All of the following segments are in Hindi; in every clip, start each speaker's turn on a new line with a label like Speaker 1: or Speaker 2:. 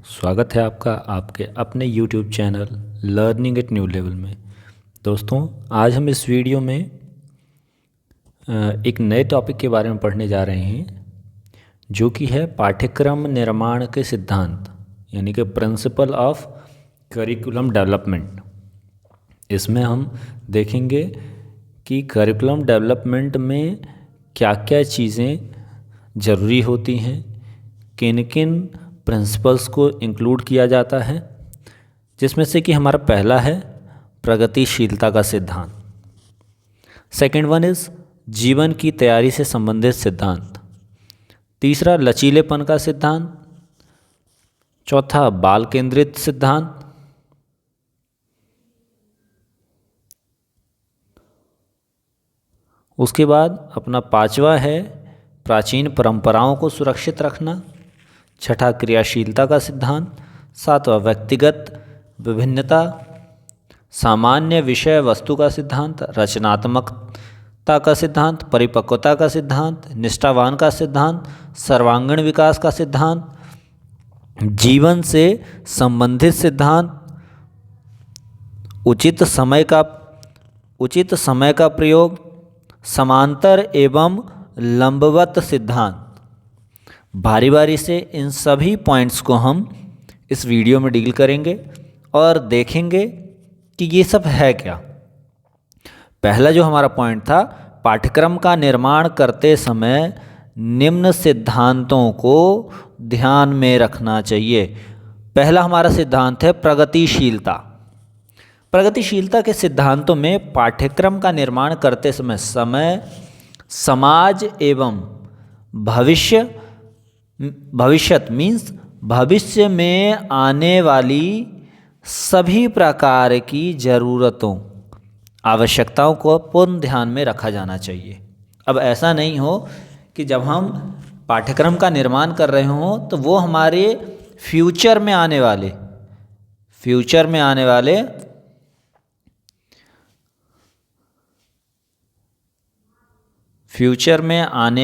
Speaker 1: स्वागत है आपका आपके अपने YouTube channel learning at new level में। दोस्तों, आज हम इस वीडियो में एक नए टॉपिक के बारे में पढ़ने जा रहे हैं, जो कि है पाठ्यक्रम निर्माण के सिद्धांत, यानी कि प्रिंसिपल ऑफ करिकुलम डेवलपमेंट। इसमें हम देखेंगे कि करिकुलम डेवलपमेंट में क्या क्या चीज़ें ज़रूरी होती हैं, किन किन प्रिंसिपल्स को इंक्लूड किया जाता है, जिसमें से कि हमारा पहला है प्रगतिशीलता का सिद्धांत। सेकंड वन इज़ जीवन की तैयारी से संबंधित सिद्धांत। तीसरा लचीलेपन का सिद्धांत। चौथा बाल केंद्रित सिद्धांत। उसके बाद अपना पांचवा है प्राचीन परंपराओं को सुरक्षित रखना। छठा क्रियाशीलता का सिद्धांत। सातवां व्यक्तिगत विभिन्नता। सामान्य विषय वस्तु का सिद्धांत। रचनात्मकता का सिद्धांत। परिपक्वता का सिद्धांत। निष्ठावान का सिद्धांत। सर्वांगीण विकास का सिद्धांत। जीवन से संबंधित सिद्धांत। उचित समय का प्रयोग। समांतर एवं लंबवत सिद्धांत। बारी बारी से इन सभी पॉइंट्स को हम इस वीडियो में डील करेंगे और देखेंगे कि ये सब है क्या। पहला जो हमारा पॉइंट था, पाठ्यक्रम का निर्माण करते समय निम्न सिद्धांतों को ध्यान में रखना चाहिए। पहला हमारा सिद्धांत है प्रगतिशीलता। प्रगतिशीलता के सिद्धांतों में पाठ्यक्रम का निर्माण करते समय समाज एवं भविष्य में आने वाली सभी प्रकार की ज़रूरतों, आवश्यकताओं को पूर्ण ध्यान में रखा जाना चाहिए। अब ऐसा नहीं हो कि जब हम पाठ्यक्रम का निर्माण कर रहे हों तो वो हमारे फ्यूचर में आने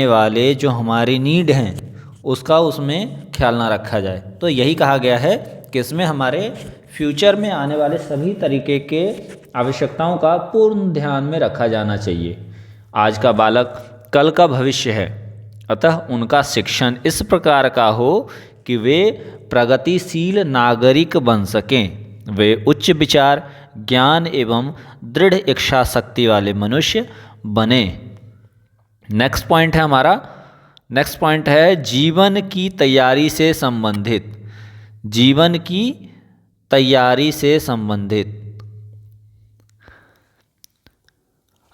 Speaker 1: वाले जो हमारी नीड हैं उसका उसमें ख्याल ना रखा जाए। तो यही कहा गया है कि इसमें हमारे फ्यूचर में आने वाले सभी तरीके के आवश्यकताओं का पूर्ण ध्यान में रखा जाना चाहिए। आज का बालक कल का भविष्य है, अतः उनका शिक्षण इस प्रकार का हो कि वे प्रगतिशील नागरिक बन सकें। वे उच्च विचार, ज्ञान एवं दृढ़ इच्छा शक्ति वाले मनुष्य बने। नेक्स्ट पॉइंट है जीवन की तैयारी से संबंधित।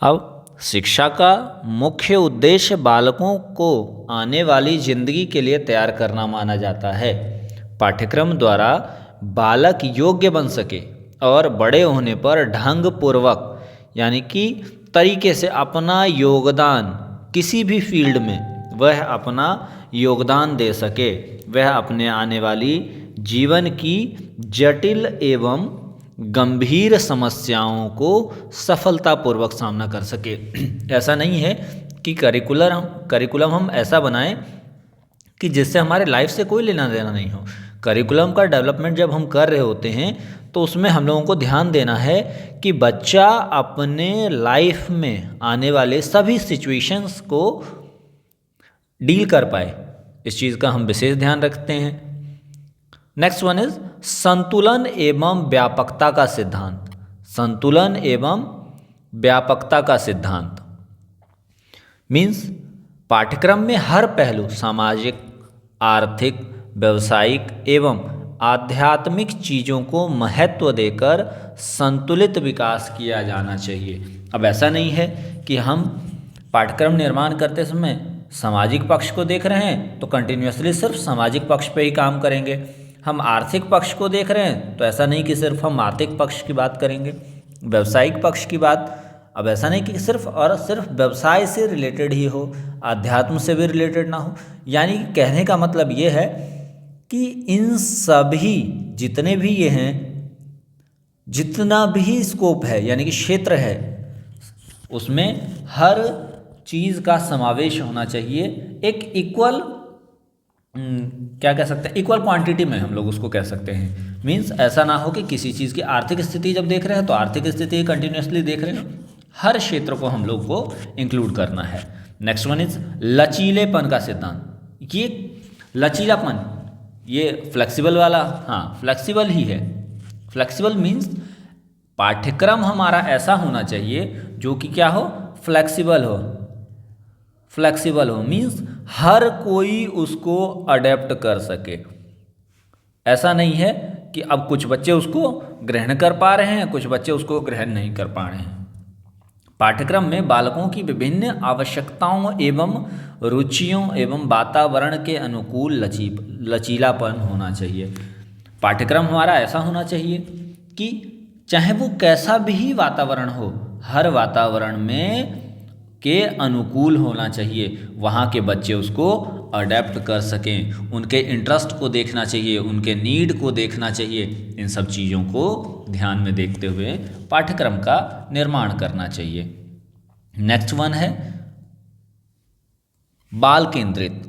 Speaker 1: अब शिक्षा का मुख्य उद्देश्य बालकों को आने वाली जिंदगी के लिए तैयार करना माना जाता है। पाठ्यक्रम द्वारा बालक योग्य बन सके और बड़े होने पर ढंग पूर्वक, यानी कि तरीके से अपना योगदान, किसी भी फील्ड में वह अपना योगदान दे सके, वह अपने आने वाली जीवन की जटिल एवं गंभीर समस्याओं को सफलतापूर्वक सामना कर सके। ऐसा नहीं है कि करिकुलम हम ऐसा बनाएं कि जिससे हमारे लाइफ से कोई लेना देना नहीं हो। करिकुलम का डेवलपमेंट जब हम कर रहे होते हैं तो उसमें हम लोगों को ध्यान देना है कि बच्चा अपने लाइफ में आने वाले सभी सिचुएशंस को डील कर पाए। इस चीज़ का हम विशेष ध्यान रखते हैं। नेक्स्ट वन इज संतुलन एवं व्यापकता का सिद्धांत। मीन्स पाठ्यक्रम में हर पहलू, सामाजिक, आर्थिक, व्यावसायिक एवं आध्यात्मिक चीज़ों को महत्व देकर संतुलित विकास किया जाना चाहिए। अब ऐसा नहीं है कि हम पाठ्यक्रम निर्माण करते समय सामाजिक पक्ष को देख रहे हैं तो कंटिन्यूसली सिर्फ सामाजिक पक्ष पे ही काम करेंगे। हम आर्थिक पक्ष को देख रहे हैं तो ऐसा नहीं कि सिर्फ हम आर्थिक पक्ष की बात करेंगे। व्यावसायिक पक्ष की बात, अब ऐसा नहीं कि सिर्फ और सिर्फ व्यवसाय से रिलेटेड ही हो, आध्यात्म से भी रिलेटेड ना हो। यानी कहने का मतलब ये है कि इन सभी जितने भी ये हैं, जितना भी स्कोप है यानी कि क्षेत्र है, उसमें हर चीज़ का समावेश होना चाहिए। एक इक्वल क्या कह सकते हैं, इक्वल क्वांटिटी में हम लोग उसको कह सकते हैं। मीन्स ऐसा ना हो कि किसी चीज़ की आर्थिक स्थिति जब देख रहे हैं तो आर्थिक स्थिति कंटिन्यूसली देख रहे हो, हर क्षेत्र को हम लोग को इंक्लूड करना है। नेक्स्ट वन इज लचीलेपन का सिद्धांत। ये लचीलापन, ये फ्लेक्सिबल वाला, हाँ फ्लेक्सिबल ही है। फ्लेक्सिबल मीन्स पाठ्यक्रम हमारा ऐसा होना चाहिए जो कि क्या हो, फ्लेक्सिबल हो। फ्लेक्सिबल हो मीन्स हर कोई उसको अडेप्ट कर सके। ऐसा नहीं है कि अब कुछ बच्चे उसको ग्रहण कर पा रहे हैं, कुछ बच्चे उसको ग्रहण नहीं कर पा रहे हैं। पाठ्यक्रम में बालकों की विभिन्न आवश्यकताओं एवं रुचियों एवं वातावरण के अनुकूल लचीलापन होना चाहिए। पाठ्यक्रम हमारा ऐसा होना चाहिए कि चाहे वो कैसा भी वातावरण हो, हर वातावरण में के अनुकूल होना चाहिए, वहाँ के बच्चे उसको अडेप्ट कर सकें, उनके इंटरेस्ट को देखना चाहिए, उनके नीड को देखना चाहिए। इन सब चीज़ों को ध्यान में देखते हुए पाठ्यक्रम का निर्माण करना चाहिए। नेक्स्ट वन है बाल केंद्रित।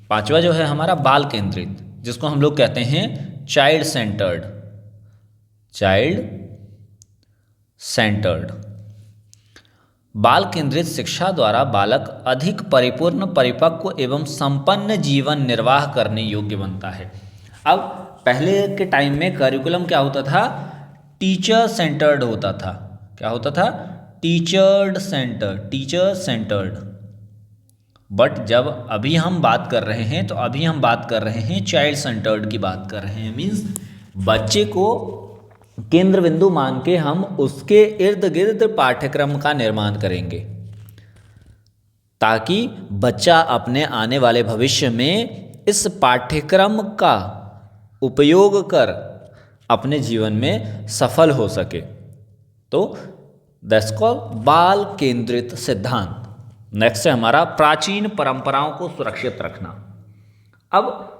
Speaker 1: पांचवा जो है हमारा बाल केंद्रित, जिसको हम लोग कहते हैं चाइल्ड सेंटर्ड। चाइल्ड सेंटर्ड बाल केंद्रित शिक्षा द्वारा बालक अधिक परिपूर्ण, परिपक्व एवं संपन्न जीवन निर्वाह करने योग्य बनता है। अब पहले के टाइम में करिकुलम क्या होता था, टीचर सेंटर्ड होता था। क्या होता था, टीचर सेंटर्ड। बट जब अभी हम बात कर रहे हैं तो अभी हम बात कर रहे हैं चाइल्ड सेंटर्ड की बात कर रहे हैं। मीन्स बच्चे को केंद्र बिंदु मान के हम उसके इर्द गिर्द पाठ्यक्रम का निर्माण करेंगे, ताकि बच्चा अपने आने वाले भविष्य में इस पाठ्यक्रम का उपयोग कर अपने जीवन में सफल हो सके। तो दैट्स कॉल्ड बाल केंद्रित सिद्धांत। नेक्स्ट है हमारा प्राचीन परंपराओं को सुरक्षित रखना। अब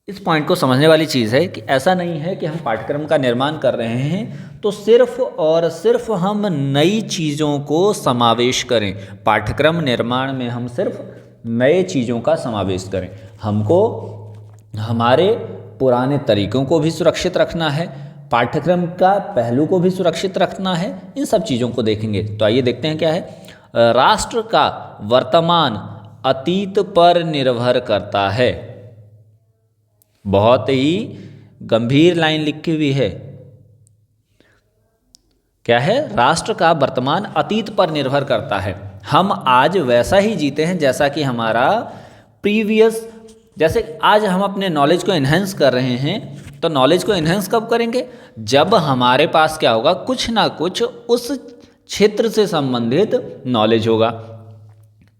Speaker 1: इस पॉइंट को समझने वाली चीज़ है कि ऐसा नहीं है कि हम पाठ्यक्रम का निर्माण कर रहे हैं तो सिर्फ और सिर्फ हम नई चीज़ों को समावेश करें। पाठ्यक्रम निर्माण में हम सिर्फ नए चीज़ों का समावेश करें। हमको हमारे पुराने तरीकों को भी सुरक्षित रखना है, पाठ्यक्रम का पहलू को भी सुरक्षित रखना है। इन सब चीज़ों को देखेंगे तो आइए देखते हैं क्या है। राष्ट्र का वर्तमान अतीत पर निर्भर करता है। बहुत ही गंभीर लाइन लिखी हुई है। क्या है, राष्ट्र का वर्तमान अतीत पर निर्भर करता है। हम आज वैसा ही जीते हैं जैसा कि हमारा प्रीवियस, जैसे आज हम अपने नॉलेज को इन्हेंस कर रहे हैं, तो नॉलेज को इन्हेंस कब करेंगे, जब हमारे पास क्या होगा, कुछ ना कुछ उस क्षेत्र से संबंधित नॉलेज होगा।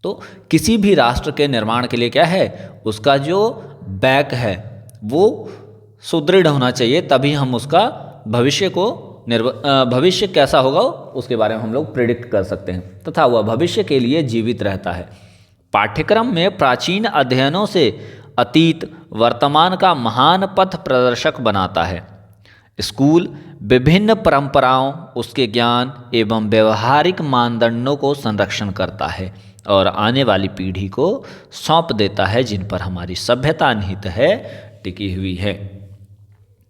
Speaker 1: तो किसी भी राष्ट्र के निर्माण के लिए क्या है, उसका जो बैक है वो सुदृढ़ होना चाहिए, तभी हम उसका भविष्य कैसा होगा उसके बारे में हम लोग प्रिडिक्ट कर सकते हैं, तथा वह भविष्य के लिए जीवित रहता है। पाठ्यक्रम में प्राचीन अध्ययनों से अतीत वर्तमान का महान पथ प्रदर्शक बनाता है। स्कूल विभिन्न परंपराओं, उसके ज्ञान एवं व्यवहारिक मानदंडों को संरक्षण करता है और आने वाली पीढ़ी को सौंप देता है, जिन पर हमारी सभ्यता निहित है, टिकी हुई है।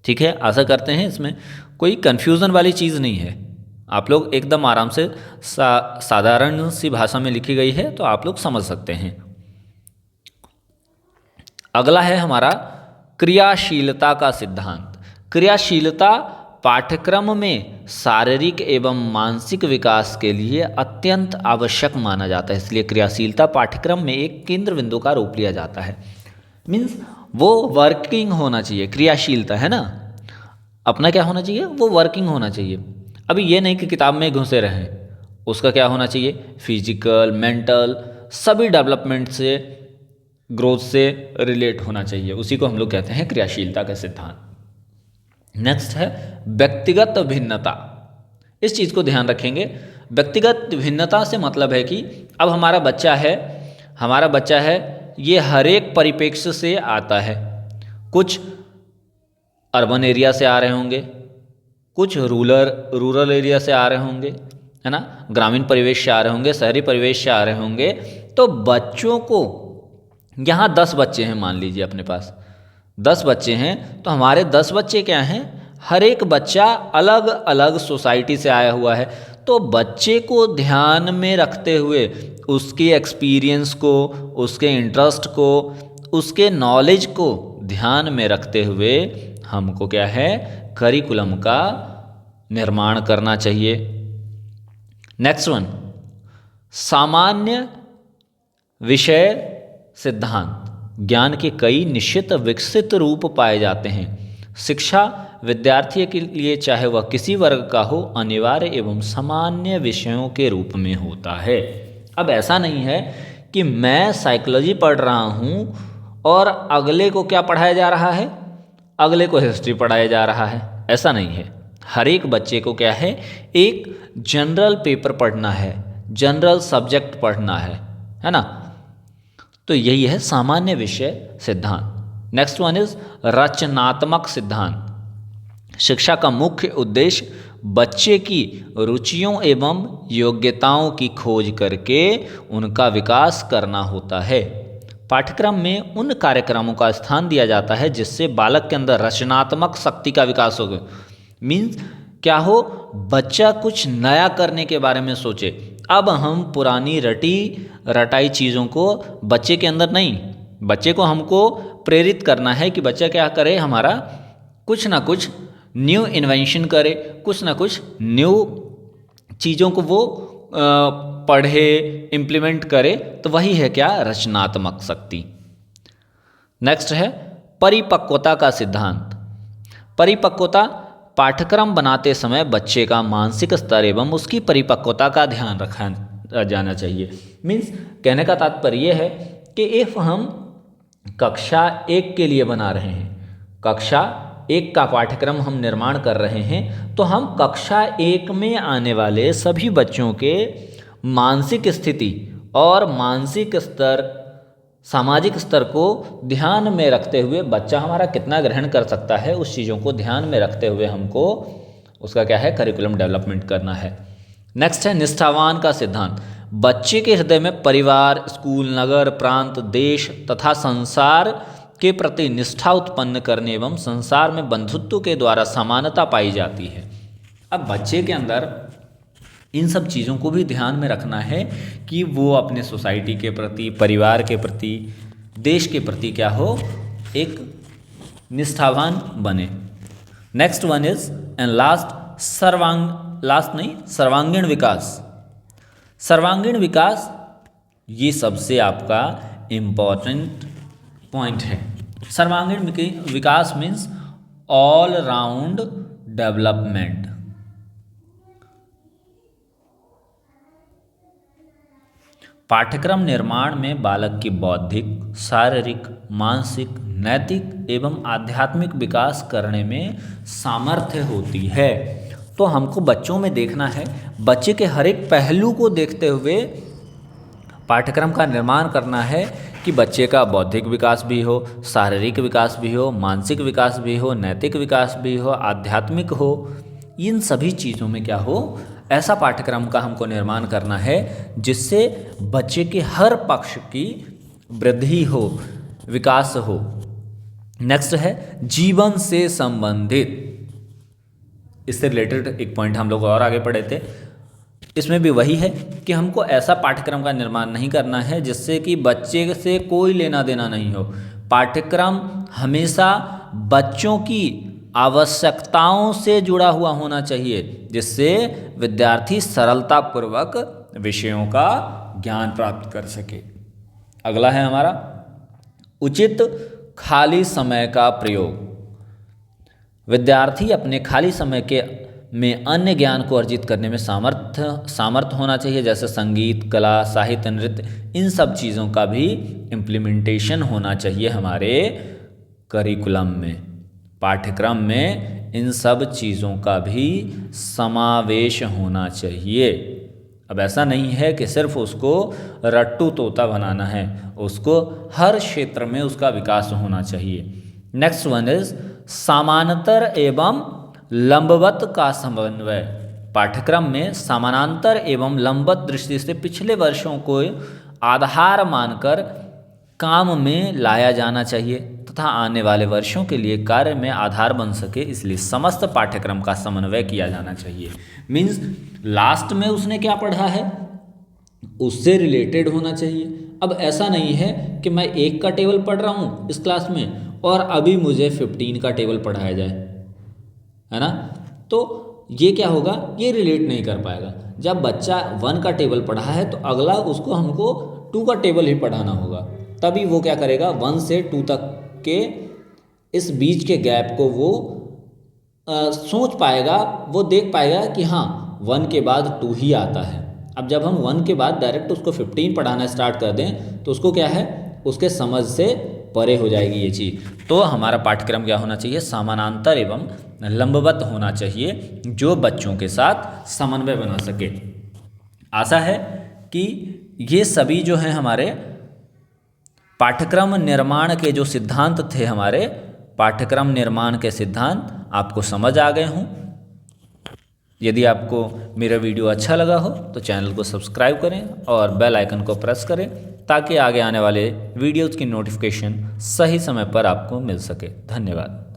Speaker 1: ठीक है, आशा करते हैं इसमें कोई कन्फ्यूज़न वाली चीज़ नहीं है। आप लोग एकदम आराम से साधारण सी भाषा में लिखी गई है तो आप लोग समझ सकते हैं। अगला है हमारा क्रियाशीलता का सिद्धांत। क्रियाशीलता पाठ्यक्रम में शारीरिक एवं मानसिक विकास के लिए अत्यंत आवश्यक माना जाता है, इसलिए क्रियाशीलता पाठ्यक्रम में एक केंद्र बिंदु का रूप लिया जाता है। मीन्स वो वर्किंग होना चाहिए, क्रियाशीलता है ना, अपना क्या होना चाहिए, वो वर्किंग होना चाहिए। अभी ये नहीं कि किताब में घुसे रहें, उसका क्या होना चाहिए, फिजिकल मेंटल सभी डेवलपमेंट से, ग्रोथ से रिलेट होना चाहिए। उसी को हम लोग कहते हैं क्रियाशीलता का सिद्धांत। नेक्स्ट है व्यक्तिगत भिन्नता। इस चीज़ को ध्यान रखेंगे। व्यक्तिगत भिन्नता से मतलब है कि अब हमारा बच्चा है ये हर एक परिप्रेक्ष्य से आता है। कुछ अर्बन एरिया से आ रहे होंगे, कुछ रूरल एरिया से आ रहे होंगे, है ना, ग्रामीण परिवेश से आ रहे होंगे, शहरी परिवेश से आ रहे होंगे। तो बच्चों को यहाँ 10 बच्चे हैं, मान लीजिए अपने पास 10 बच्चे हैं, तो हमारे 10 बच्चे क्या हैं, हर एक बच्चा अलग अलग सोसाइटी से आया हुआ है। तो बच्चे को ध्यान में रखते हुए, उसके एक्सपीरियंस को, उसके इंटरेस्ट को, उसके नॉलेज को ध्यान में रखते हुए हमको क्या है, करिकुलम का निर्माण करना चाहिए। नेक्स्ट वन, सामान्य विषय सिद्धांत। ज्ञान के कई निश्चित विकसित रूप पाए जाते हैं। शिक्षा विद्यार्थी के लिए, चाहे वह किसी वर्ग का हो, अनिवार्य एवं सामान्य विषयों के रूप में होता है। अब ऐसा नहीं है कि मैं साइकोलॉजी पढ़ रहा हूँ और अगले को क्या पढ़ाया जा रहा है, अगले को हिस्ट्री पढ़ाया जा रहा है, ऐसा नहीं है। हर एक बच्चे को क्या है, एक जनरल पेपर पढ़ना है, जनरल सब्जेक्ट पढ़ना है ना। तो यही है सामान्य विषय सिद्धांत। नेक्स्ट वन इज रचनात्मक सिद्धांत। शिक्षा का मुख्य उद्देश्य बच्चे की रुचियों एवं योग्यताओं की खोज करके उनका विकास करना होता है। पाठ्यक्रम में उन कार्यक्रमों का स्थान दिया जाता है जिससे बालक के अंदर रचनात्मक शक्ति का विकास हो। मीन्स क्या हो, बच्चा कुछ नया करने के बारे में सोचे। अब हम पुरानी रटाई चीज़ों को बच्चे के अंदर नहीं, बच्चे को हमको प्रेरित करना है कि बच्चा क्या करे, हमारा कुछ ना कुछ न्यू इन्वेंशन करे, कुछ ना कुछ न्यू चीज़ों को वो पढ़े, इम्प्लीमेंट करे। तो वही है क्या, रचनात्मक शक्ति। नेक्स्ट है परिपक्वता का सिद्धांत। परिपक्वता पाठ्यक्रम बनाते समय बच्चे का मानसिक स्तर एवं उसकी परिपक्वता का ध्यान रखा जाना चाहिए। मीन्स कहने का तात्पर्य है कि इफ़ हम कक्षा 1 के लिए बना रहे हैं, कक्षा 1 का पाठ्यक्रम हम निर्माण कर रहे हैं, तो हम कक्षा 1 में आने वाले सभी बच्चों के मानसिक स्थिति और मानसिक स्तर, सामाजिक स्तर को ध्यान में रखते हुए बच्चा हमारा कितना ग्रहण कर सकता है, उस चीज़ों को ध्यान में रखते हुए हमको उसका क्या है, करिकुलम डेवलपमेंट करना है। नेक्स्ट है निष्ठावान का सिद्धांत। बच्चे के हृदय में परिवार, स्कूल, नगर, प्रांत, देश तथा संसार के प्रति निष्ठा उत्पन्न करने एवं संसार में बंधुत्व के द्वारा समानता पाई जाती है। अब बच्चे के अंदर इन सब चीज़ों को भी ध्यान में रखना है कि वो अपने सोसाइटी के प्रति, परिवार के प्रति, देश के प्रति क्या हो, एक निष्ठावान बने। नेक्स्ट वन इज एंड सर्वांगीण विकास। सर्वांगीण विकास ये सबसे आपका इम्पॉर्टेंट पॉइंट है। सर्वांगीण विकास मीन्स ऑल राउंड डेवलपमेंट। पाठ्यक्रम निर्माण में बालक की बौद्धिक, शारीरिक, मानसिक, नैतिक एवं आध्यात्मिक विकास करने में सामर्थ्य होती है। तो हमको बच्चों में देखना है, बच्चे के हर एक पहलू को देखते हुए पाठ्यक्रम का निर्माण करना है कि बच्चे का बौद्धिक विकास भी हो, शारीरिक विकास भी हो, मानसिक विकास भी हो, नैतिक विकास भी हो, आध्यात्मिक हो। इन सभी चीज़ों में क्या हो, ऐसा पाठ्यक्रम का हमको निर्माण करना है जिससे बच्चे के हर पक्ष की वृद्धि हो, विकास हो। नेक्स्ट है जीवन से संबंधित। इससे रिलेटेड एक पॉइंट हम लोग और आगे पढ़े थे, इसमें भी वही है कि हमको ऐसा पाठ्यक्रम का निर्माण नहीं करना है जिससे कि बच्चे से कोई लेना देना नहीं हो। पाठ्यक्रम हमेशा बच्चों की आवश्यकताओं से जुड़ा हुआ होना चाहिए, जिससे विद्यार्थी सरलतापूर्वक विषयों का ज्ञान प्राप्त कर सके। अगला है हमारा उचित खाली समय का प्रयोग। विद्यार्थी अपने खाली समय में अन्य ज्ञान को अर्जित करने में सामर्थ्य होना चाहिए, जैसे संगीत, कला, साहित्य, नृत्य, इन सब चीज़ों का भी इम्प्लीमेंटेशन होना चाहिए हमारे करिकुलम में, पाठ्यक्रम में इन सब चीज़ों का भी समावेश होना चाहिए। अब ऐसा नहीं है कि सिर्फ उसको रट्टू तोता बनाना है, उसको हर क्षेत्र में उसका विकास होना चाहिए। नेक्स्ट वन इज समानांतर एवं लंबवत का समन्वय। पाठ्यक्रम में समानांतर एवं लंबवत दृष्टि से पिछले वर्षों को आधार मानकर काम में लाया जाना चाहिए तथा आने वाले वर्षों के लिए कार्य में आधार बन सके, इसलिए समस्त पाठ्यक्रम का समन्वय किया जाना चाहिए। मीन्स लास्ट में उसने क्या पढ़ा है उससे रिलेटेड होना चाहिए। अब ऐसा नहीं है कि मैं 1 का टेबल पढ़ रहा हूँ इस क्लास में और अभी मुझे 15 का टेबल पढ़ाया जाए, है ना, तो ये क्या होगा, ये रिलेट नहीं कर पाएगा। जब बच्चा 1 का टेबल पढ़ा है तो अगला उसको हमको 2 का टेबल ही पढ़ाना होगा, तभी वो क्या करेगा 1 से 2 तक के इस बीच के गैप को वो सोच पाएगा, वो देख पाएगा कि हाँ 1 के बाद 2 ही आता है। अब जब हम 1 के बाद डायरेक्ट उसको 15 पढ़ाना स्टार्ट कर दें तो उसको क्या है, उसके समझ से परे हो जाएगी ये चीज़। तो हमारा पाठ्यक्रम क्या होना चाहिए, समानांतर एवं लंबवत होना चाहिए, जो बच्चों के साथ समन्वय बना सके। आशा है कि ये सभी जो हैं हमारे पाठ्यक्रम निर्माण के जो सिद्धांत थे, हमारे पाठ्यक्रम निर्माण के सिद्धांत आपको समझ आ गए हों। यदि आपको मेरा वीडियो अच्छा लगा हो तो चैनल को सब्सक्राइब करें और बेल आइकन को प्रेस करें, ताकि आगे आने वाले वीडियोज़ की नोटिफिकेशन सही समय पर आपको मिल सके। धन्यवाद।